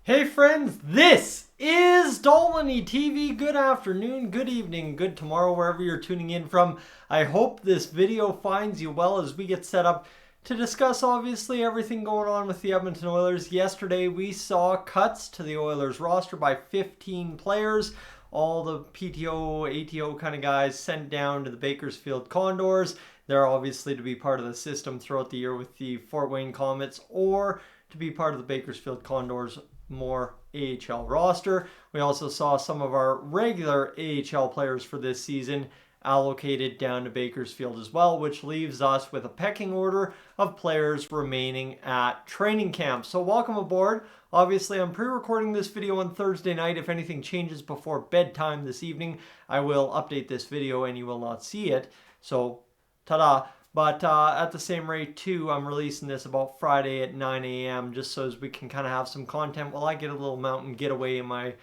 Hey friends, this is Dolynny TV. Good afternoon, good evening, good tomorrow, wherever you're tuning in from. I hope this video finds you well as we get set up to discuss obviously everything going on with the Edmonton Oilers. Yesterday we saw cuts to the Oilers roster by 15 players. All the PTO, ATO kind of guys sent down to the Bakersfield Condors. They're obviously to be part of the system throughout the year with the Fort Wayne Komets or to be part of the Bakersfield Condors more AHL roster. We also saw some of our regular AHL players for this season allocated down to Bakersfield as well, which leaves us with a pecking order of players remaining at training camp. So welcome aboard. Obviously, I'm pre-recording this video on Thursday night. If anything changes before bedtime this evening, I will update this video and you will not see it. So, ta-da. But at the same rate, too, I'm releasing this about Friday at 9 a.m. just so as we can kind of have some content while I get a little mountain getaway in my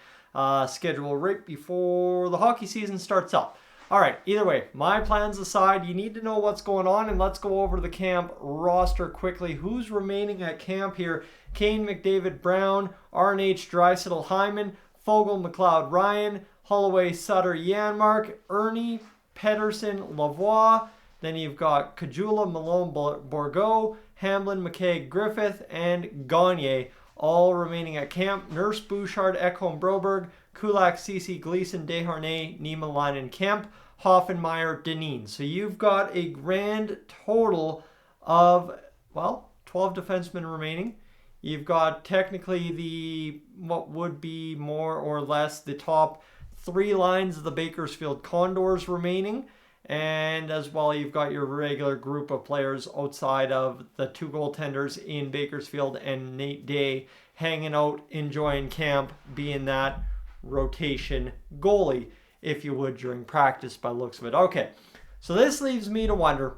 schedule right before the hockey season starts up. All right, either way, my plans aside, you need to know what's going on, and let's go over the camp roster quickly. Who's remaining at camp here? Kane, McDavid, Brown, RNH, Draisaitl, Hyman, Fogle, McLeod, Ryan, Holloway, Sutter, Janmark, Ernie, Pedersen, Lavoie. Then you've got Kajula, Malone, Bourgault, Hamblin, McKay, Griffith, and Gagne all remaining at camp. Nurse, Bouchard, Ekholm, Broberg, Kulak, Ceci, Gleason, Desharnais, Nima, Linen, Kemp, Hoffenmeyer, Deneen. So you've got a grand total of, 12 defensemen remaining. You've got technically what would be more or less the top three lines of the Bakersfield Condors remaining. And as well, you've got your regular group of players outside of the two goaltenders in Bakersfield and Nate Day hanging out, enjoying camp, being that rotation goalie, if you would, during practice by the looks of it. Okay, so this leaves me to wonder.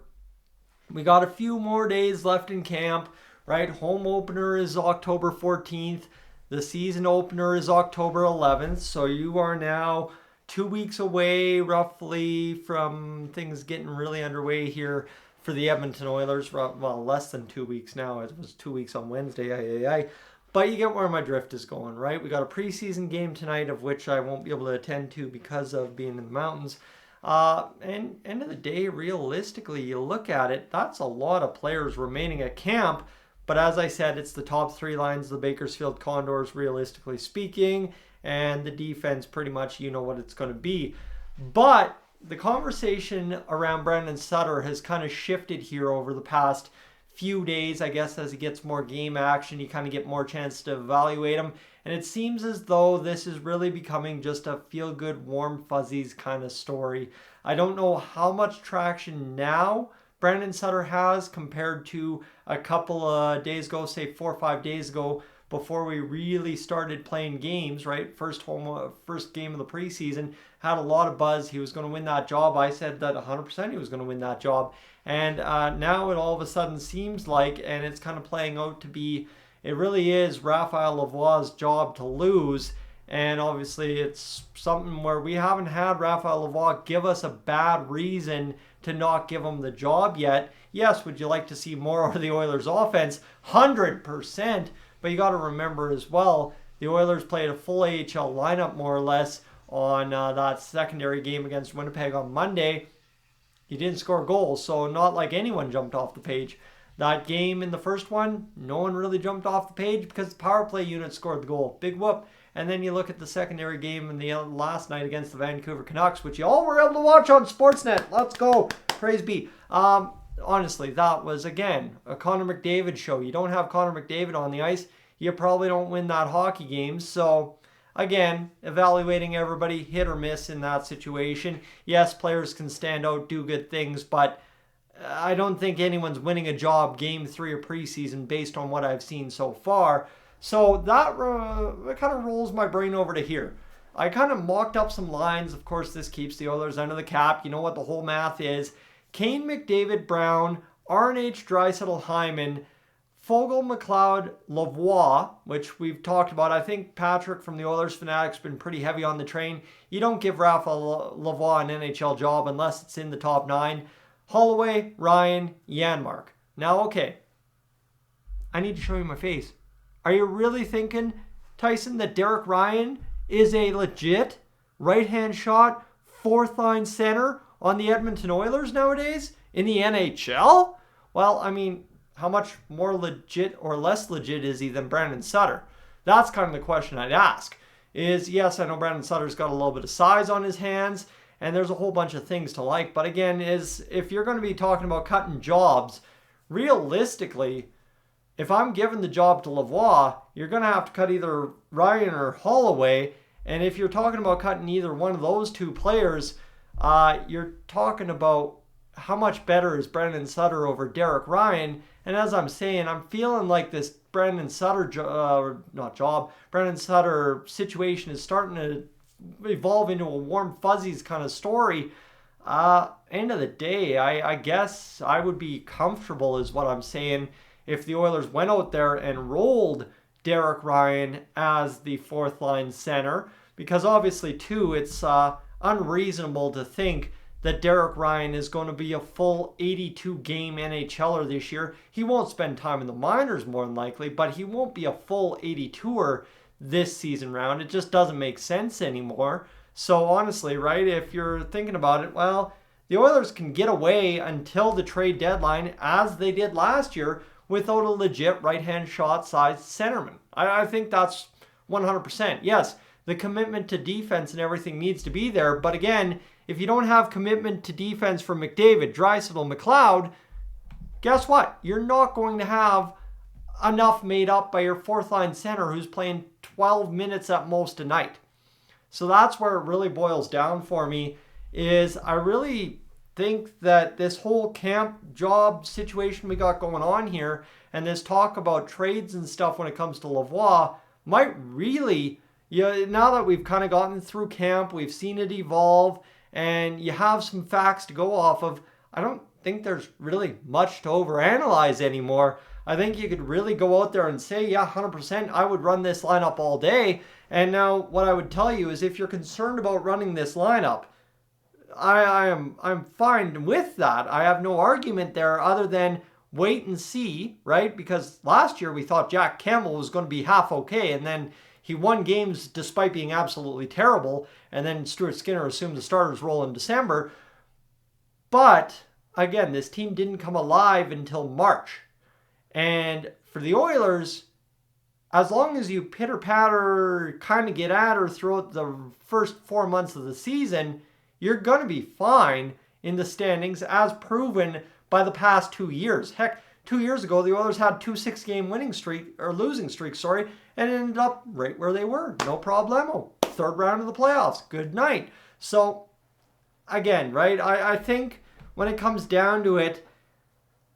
We got a few more days left in camp, right? Home opener is October 14th. The season opener is October 11th. So you are now 2 weeks away roughly from things getting really underway here for the Edmonton Oilers. Well, less than 2 weeks now. It was 2 weeks on Wednesday. But you get where my drift is going, right? We got a preseason game tonight, of which I won't be able to attend to because of being in the mountains. And end of the day, realistically, you look at it, that's a lot of players remaining at camp. But as I said, it's the top three lines of the Bakersfield Condors, realistically speaking. And the defense, pretty much, you know what it's going to be. But the conversation around Brandon Sutter has kind of shifted here over the past few days. I guess as he gets more game action, you kind of get more chance to evaluate him. And it seems as though this is really becoming just a feel-good, warm fuzzies kind of story. I don't know how much traction now Brandon Sutter has compared to a couple of days ago, say 4 or 5 days ago, before we really started playing games, right? First game of the preseason, had a lot of buzz. He was going to win that job. I said that 100% he was going to win that job. And now it all of a sudden seems like, and it's kind of playing out to be, it really is Raphael Lavoie's job to lose. And obviously it's something where we haven't had Raphael Lavoie give us a bad reason to not give him the job yet. Yes, would you like to see more of the Oilers offense? 100%. But you got to remember as well, the Oilers played a full AHL lineup more or less on that secondary game against Winnipeg on Monday. He didn't score goals, so not like anyone jumped off the page. That game in the first one, no one really jumped off the page because the power play unit scored the goal. Big whoop. And then you look at the secondary game in the last night against the Vancouver Canucks, which you all were able to watch on Sportsnet. Let's go. Praise be. Honestly, that was, again, a Connor McDavid show. You don't have Connor McDavid on the ice, you probably don't win that hockey game. So, again, evaluating everybody, hit or miss in that situation. Yes, players can stand out, do good things, but I don't think anyone's winning a job game 3 of preseason based on what I've seen so far. So that kind of rolls my brain over to here. I kind of mocked up some lines. Of course, this keeps the Oilers under the cap. You know what the whole math is. Kane, McDavid, Brown, RNH, Draisaitl, Hyman, Fogle, McLeod, Lavoie, which we've talked about. I think Patrick from the Oilers Fanatics has been pretty heavy on the train. You don't give Rafa Lavoie an NHL job unless it's in the top 9. Holloway, Ryan, Janmark. Now, okay, I need to show you my face. Are you really thinking Tyson, that Derek Ryan is a legit right-hand shot, fourth-line center on the Edmonton Oilers nowadays in the NHL? Well, I mean, how much more legit or less legit is he than Brandon Sutter? That's kind of the question I'd ask. Yes, I know Brandon Sutter's got a little bit of size on his hands, and there's a whole bunch of things to like. But again, if you're going to be talking about cutting jobs, realistically, if I'm giving the job to Lavoie, you're going to have to cut either Ryan or Holloway. And if you're talking about cutting either one of those two players, you're talking about how much better is Brandon Sutter over Derek Ryan. And as I'm saying, I'm feeling like this Brandon Sutter Brandon Sutter situation is starting to evolve into a warm fuzzies kind of story. End of the day, I guess I would be comfortable is what I'm saying if the Oilers went out there and rolled Derek Ryan as the fourth line center, because obviously too it's unreasonable to think that Derek Ryan is going to be a full 82 game NHLer this year. He won't spend time in the minors more than likely, but he won't be a full 82er this season round. It just doesn't make sense anymore. So honestly, right, if you're thinking about it, well, the Oilers can get away until the trade deadline, as they did last year, without a legit right-hand shot-sized centerman. I think that's 100%. Yes, the commitment to defense and everything needs to be there, but again, if you don't have commitment to defense from McDavid, Draisaitl, McLeod, guess what? You're not going to have enough made up by your fourth-line center who's playing 12 minutes at most a night. So that's where it really boils down for me, is I really think that this whole camp job situation we got going on here and this talk about trades and stuff when it comes to Lavoie might really, now that we've kind of gotten through camp, we've seen it evolve, and you have some facts to go off of, I don't think there's really much to overanalyze anymore. I think you could really go out there and say, yeah, 100%, I would run this lineup all day. And now what I would tell you is if you're concerned about running this lineup, I'm fine with that. I have no argument there other than wait and see, right? Because last year we thought Jack Campbell was going to be half okay, and then he won games despite being absolutely terrible, and then Stuart Skinner assumed the starter's role in December. But again, this team didn't come alive until March. And for the Oilers, as long as you pitter-patter, kind of get at her throughout the first 4 months of the season, you're going to be fine in the standings, as proven by the past 2 years. Heck, 2 years ago, the Oilers had 2 6-game losing streaks, and ended up right where they were. No problemo. Third round of the playoffs. Good night. So, again, right, I think when it comes down to it,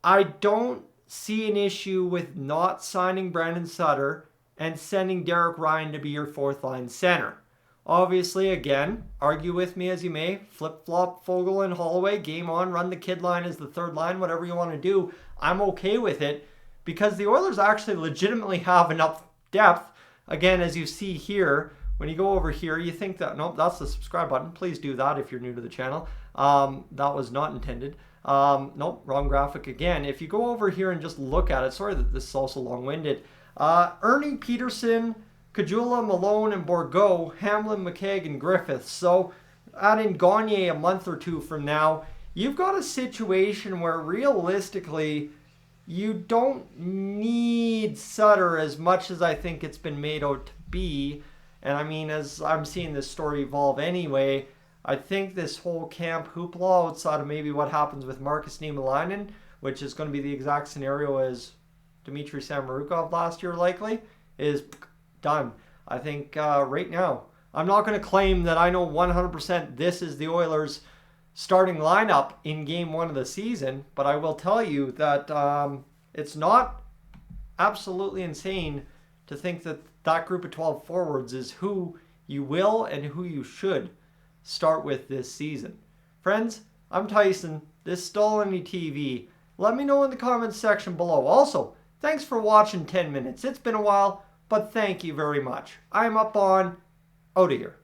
I don't see an issue with not signing Brandon Sutter and sending Derek Ryan to be your fourth-line center. Obviously, again, argue with me as you may, flip-flop Foegele and Holloway, game on, run the kid line as the third line, whatever you want to do. I'm okay with it because the Oilers actually legitimately have enough depth. Again, as you see here, when you go over here, you think that, nope, that's the subscribe button. Please do that if you're new to the channel. That was not intended. Nope, wrong graphic again. If you go over here and just look at it, sorry that this is also long-winded. Ernie, Peterson, Kajula, Malone, and Bourgault, Hamlin, McKaig, and Griffiths. So add in Gagne a month or two from now, you've got a situation where realistically you don't need Sutter as much as I think it's been made out to be. And I mean, as I'm seeing this story evolve anyway, I think this whole camp hoopla outside of maybe what happens with Marcus Niemelainen, which is going to be the exact scenario as Dmitry Samorukov last year likely, is done. I think right now, I'm not going to claim that I know 100% this is the Oilers' starting lineup in game 1 of the season, but I will tell you that it's not absolutely insane to think that that group of 12 forwards is who you will and who you should start with this season. Friends, I'm Tyson. This is Dolynny TV. Let me know in the comments section below. Also, thanks for watching 10 minutes. It's been a while, but thank you very much. I'm up on, out of here.